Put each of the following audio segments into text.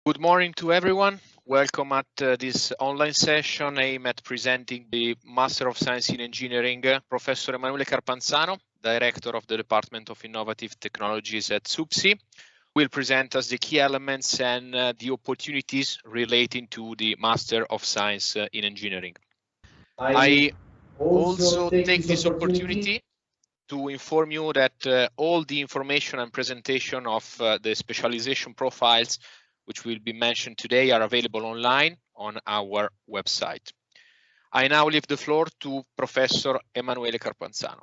Good morning to everyone. Welcome at this online session aimed at presenting the Master of Science in Engineering, Professor Emmanuel Carpensano, Director of the Department of Innovative Technologies at SUPSI, will present us the key elements and the opportunities relating to the Master of Science in Engineering. I also take this opportunity to inform you that all the information and presentation of the specialization profiles which will be mentioned today are available online on our website. I now leave the floor to Professor Emanuele Carpensano.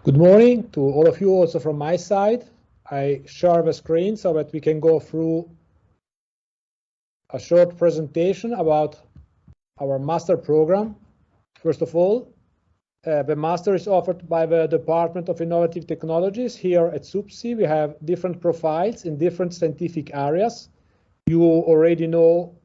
Good morning to all of you also from my side. I share the screen so that we can go through a short presentation about our master program. First of all, the master is offered by the Department of Innovative Technologies here at SUPSI. We have different profiles in different scientific areas. You already know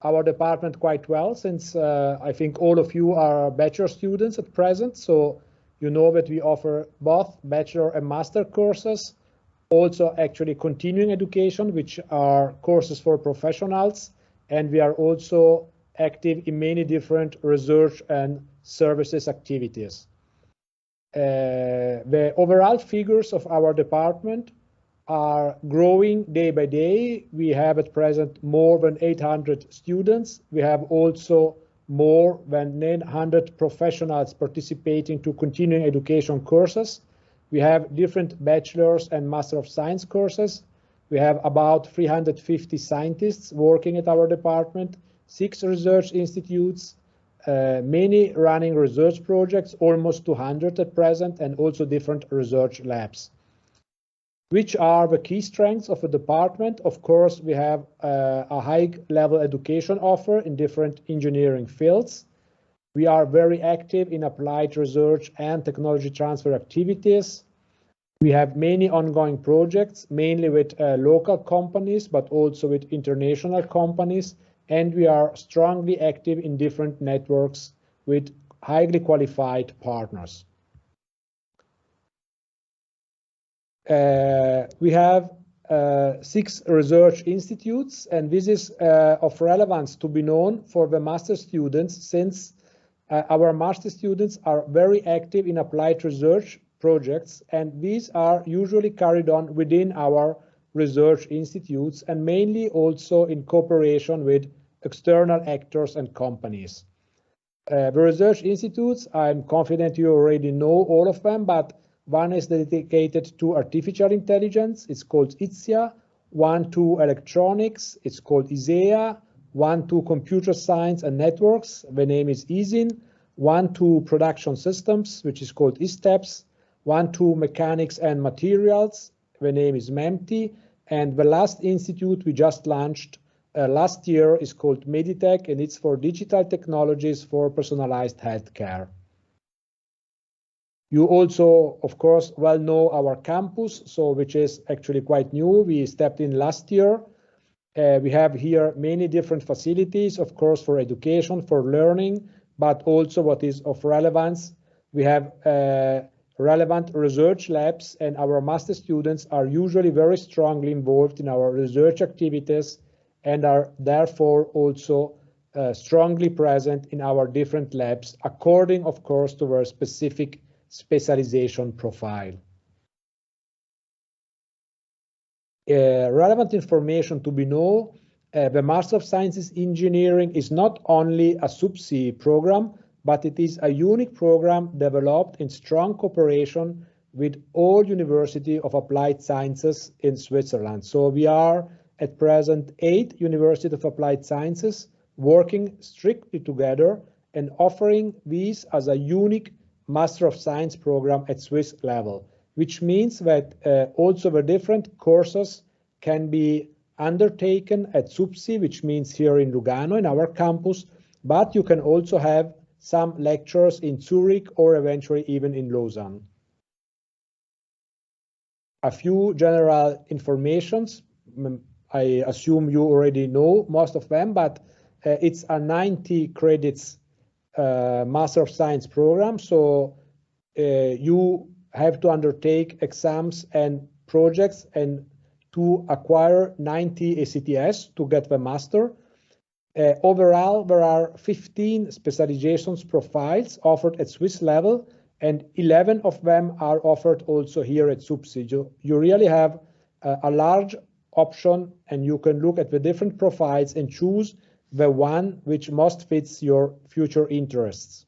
our department quite well since I think all of you are bachelor students at present. So you know that we offer both bachelor and master courses, also actually continuing education, which are courses for professionals. And we are also active in many different research and services activities. The overall figures of our department are growing day by day. We have at present more than 800 students. We have also more than 900 professionals participating to continuing education courses. We have different bachelor's and master of science courses. We have about 350 scientists working at our department, 6 research institutes, many running research projects, almost 200 at present, and also different research labs. Which are the key strengths of the department? Of course, we have a high-level education offer in different engineering fields. We are very active in applied research and technology transfer activities. We have many ongoing projects, mainly with local companies, but also with international companies. And we are strongly active in different networks with highly qualified partners. We have 6 research institutes, and this is of relevance to be known for the master students, since our master students are very active in applied research projects, and these are usually carried on within our research institutes and mainly also in cooperation with external actors and companies. The research institutes, I'm confident you already know all of them, but one is dedicated to artificial intelligence, it's called ITSIA, one to electronics, it's called ISEA, one to computer science and networks, the name is ISIN, one to production systems, which is called ISTEPS, one to mechanics and materials, the name is MEMTI, and the last institute we just launched last year is called Meditech, and it's for digital technologies for personalized healthcare. You also, of course, well know our campus, which is actually quite new. We stepped in last year. We have here many different facilities, of course, for education, for learning, but also what is of relevance. We have relevant research labs, and our master students are usually very strongly involved in our research activities and are therefore also strongly present in our different labs, according, of course, to their specific specialization profile. Relevant information to be known, the Master of Sciences Engineering is not only a SUPSI program, but it is a unique program developed in strong cooperation with all University of Applied Sciences in Switzerland. So we are at present 8 University of Applied Sciences working strictly together and offering these as a unique Master of Science program at Swiss level, which means that also the different courses can be undertaken at SUPSI, which means here in Lugano in our campus, but you can also have some lectures in Zurich or eventually even in Lausanne. A few general informations. I assume you already know most of them, but it's a 90 credits Master of Science program. So you have to undertake exams and projects, and to acquire 90 ACTS to get the master. Overall, there are 15 specializations profiles offered at Swiss level, and 11 of them are offered also here at SUPSI. You really have a large option, and you can look at the different profiles and choose the one which most fits your future interests.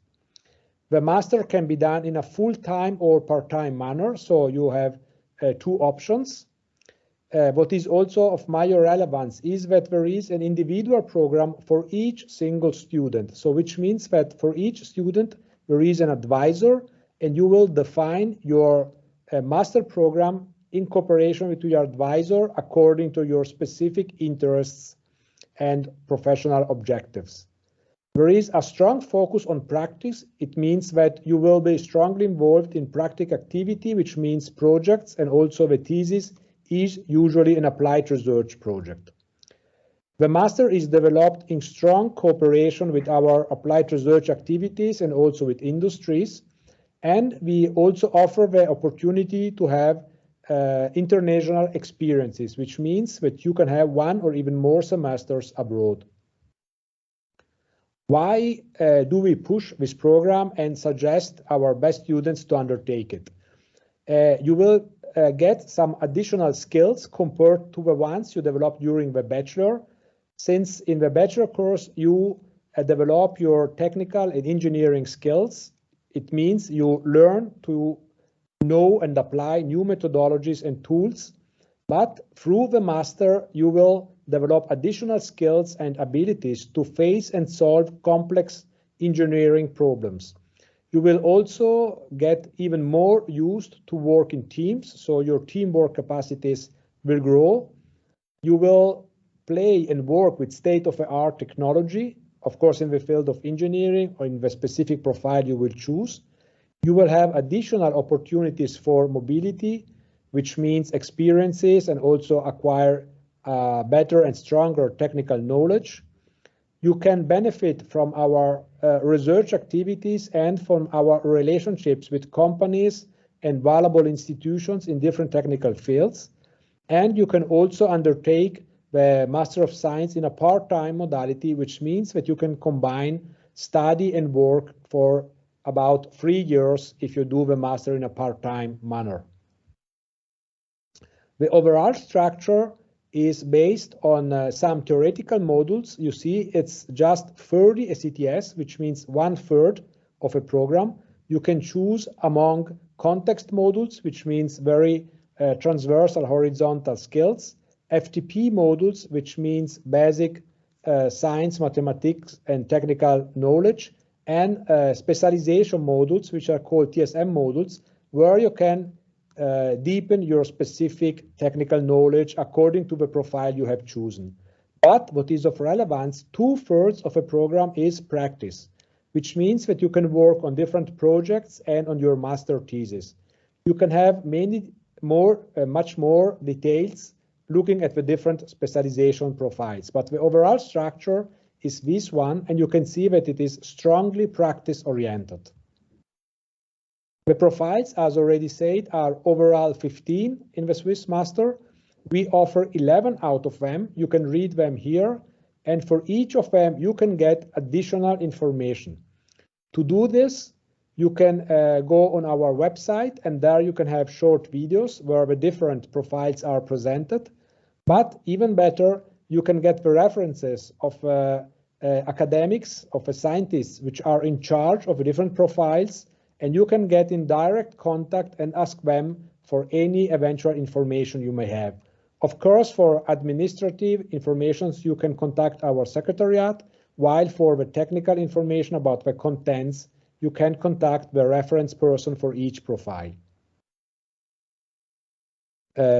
The master can be done in a full-time or part-time manner, so you have two options. What is also of major relevance is that there is an individual program for each single student. So which means that for each student, there is an advisor, and you will define your master program in cooperation with your advisor according to your specific interests and professional objectives. There is a strong focus on practice. It means that you will be strongly involved in practical activity, which means projects, and also the thesis is usually an applied research project. The master is developed in strong cooperation with our applied research activities and also with industries. And we also offer the opportunity to have international experiences, which means that you can have one or even more semesters abroad. Why do we push this program and suggest our best students to undertake it? You will get some additional skills compared to the ones you develop during the bachelor. Since in the bachelor course you develop your technical and engineering skills, it means you learn to know and apply new methodologies and tools. But through the master, you will develop additional skills and abilities to face and solve complex engineering problems. You will also get even more used to work in teams, so your teamwork capacities will grow. You will play and work with state-of-the-art technology, of course in the field of engineering or in the specific profile you will choose. You will have additional opportunities for mobility, which means experiences and also acquire better and stronger technical knowledge. You can benefit from our research activities and from our relationships with companies and valuable institutions in different technical fields. And you can also undertake the Master of Science in a part-time modality, which means that you can combine study and work for about 3 years if you do the master in a part-time manner. The overall structure is based on some theoretical modules. You see, it's just 30 ACTS, which means 1/3 of a program. You can choose among context modules, which means very transversal horizontal skills, FTP modules, which means basic science, mathematics, and technical knowledge, and specialization modules, which are called TSM modules, where you can deepen your specific technical knowledge according to the profile you have chosen. But what is of relevance, 2/3 of a program is practice, which means that you can work on different projects and on your master thesis. You can have much more details looking at the different specialization profiles, but the overall structure is this one, and you can see that it is strongly practice-oriented. The profiles, as already said, are overall 15 in the Swiss Master. We offer 11 out of them. You can read them here, and for each of them, you can get additional information. To do this, you can go on our website, and there you can have short videos where the different profiles are presented. But even better, you can get the references of academics, of scientists, which are in charge of the different profiles, and you can get in direct contact and ask them for any eventual information you may have. Of course, for administrative information, you can contact our secretariat, while for the technical information about the contents, you can contact the reference person for each profile.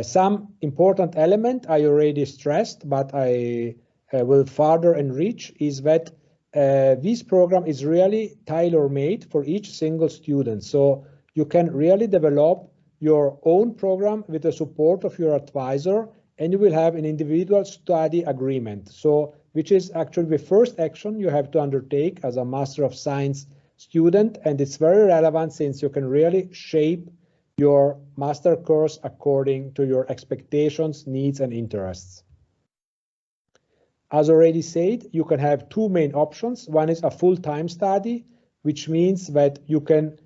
Some important element I already stressed, but I will further enrich, is that this program is really tailor-made for each single student. So you can really develop your own program with the support of your advisor, and you will have an individual study agreement. So which is actually the first action you have to undertake as a Master of Science student. And it's very relevant since you can really shape your master course according to your expectations, needs, and interests. As already said, you can have two main options. One is a full-time study, which means that you can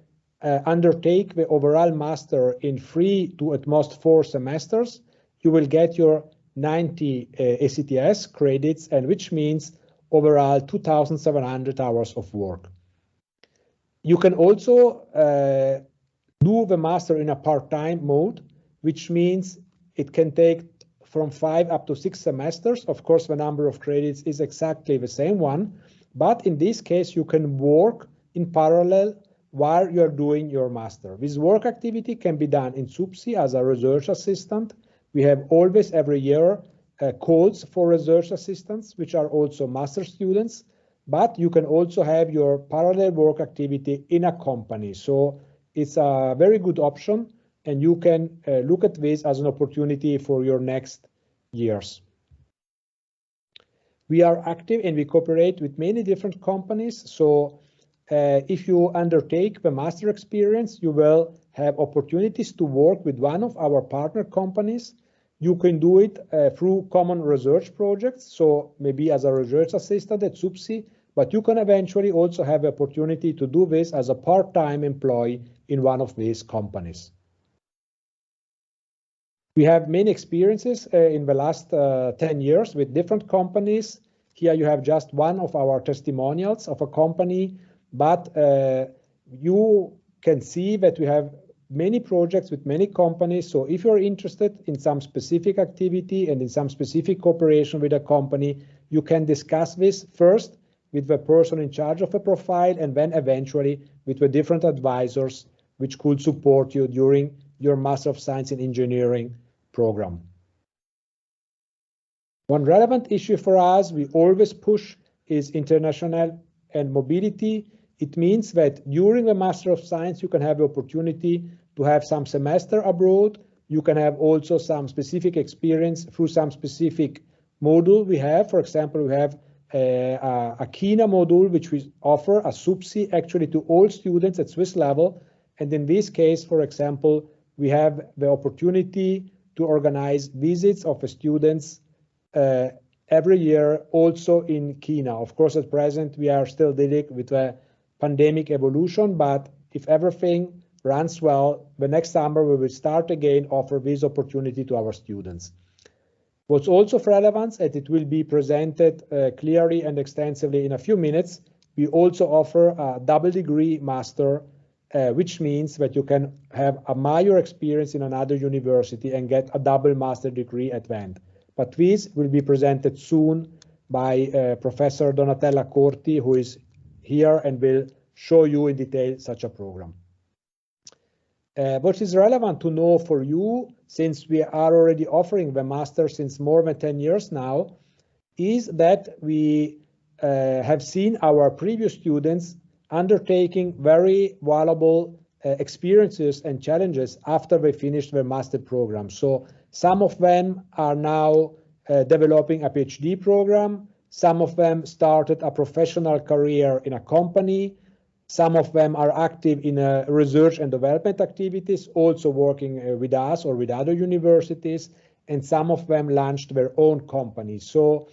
undertake the overall master in 3 to at most 4 semesters. You will get your 90 ACTS credits, and which means overall 2,700 hours of work. You can also do the master in a part-time mode, which means it can take from 5 up to 6 semesters. Of course, the number of credits is exactly the same one, but in this case, you can work in parallel while you're doing your master. This work activity can be done in SUPSI as a research assistant. We have always every year calls for research assistants, which are also master students, but you can also have your parallel work activity in a company. So it's a very good option, and you can look at this as an opportunity for your next years. We are active and we cooperate with many different companies. So if you undertake the master experience, you will have opportunities to work with one of our partner companies. You can do it through common research projects, so maybe as a research assistant at SUPSI, but you can eventually also have the opportunity to do this as a part-time employee in one of these companies. We have many experiences in the last 10 years with different companies. Here you have just one of our testimonials of a company, but you can see that we have many projects with many companies. So if you're interested in some specific activity and in some specific cooperation with a company, you can discuss this first with the person in charge of a profile, and then eventually with the different advisors which could support you during your Master of Science in Engineering program. One relevant issue for us we always push is international and mobility. It means that during the Master of Science, you can have the opportunity to have some semester abroad. You can have also some specific experience through some specific module we have. For example, we have a KINA module, which we offer a SUPSI actually to all students at Swiss level. And in this case, for example, we have the opportunity to organize visits of the students every year also in KINA. Of course, at present, we are still dealing with the pandemic evolution, but if everything runs well, the next summer we will start again offer this opportunity to our students. What's also of relevance, and it will be presented clearly and extensively in a few minutes, we also offer a double degree master, which means that you can have a major experience in another university and get a double master degree at the end. But this will be presented soon by Professor Donatella Corti, who is here and will show you in detail such a program. What is relevant to know for you, since we are already offering the master since more than 10 years now, is that we have seen our previous students undertaking very valuable experiences and challenges after they finished their master program. So some of them are now developing a PhD program. Some of them started a professional career in a company. Some of them are active in research and development activities, also working with us or with other universities, and some of them launched their own companies. So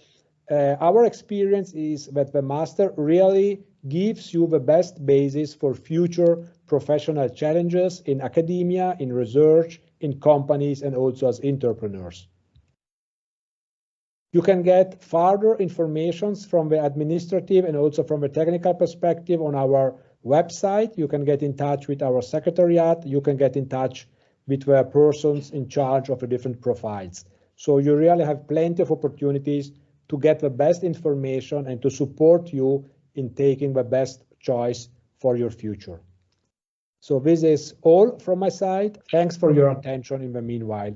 our experience is that the master really gives you the best basis for future professional challenges in academia, in research, in companies, and also as entrepreneurs. You can get further information from the administrative and also from the technical perspective on our website. You can get in touch with our secretariat. You can get in touch with the persons in charge of the different profiles. So you really have plenty of opportunities to get the best information and to support you in taking the best choice for your future. So this is all from my side. Thanks for your attention in the meanwhile.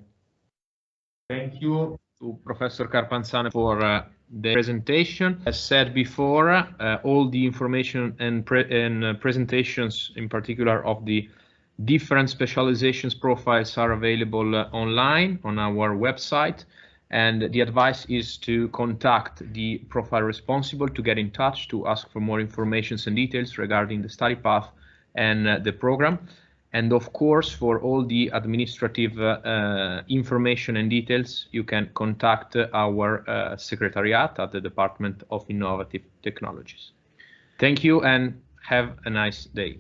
Thank you to Professor Carpensano for the presentation. As said before, all the information and presentations, in particular of the different specializations profiles, are available online on our website. And the advice is to contact the profile responsible to get in touch to ask for more information and details regarding the study path and the program. And of course, for all the administrative information and details, you can contact our secretariat at the Department of Innovative Technologies. Thank you and have a nice day.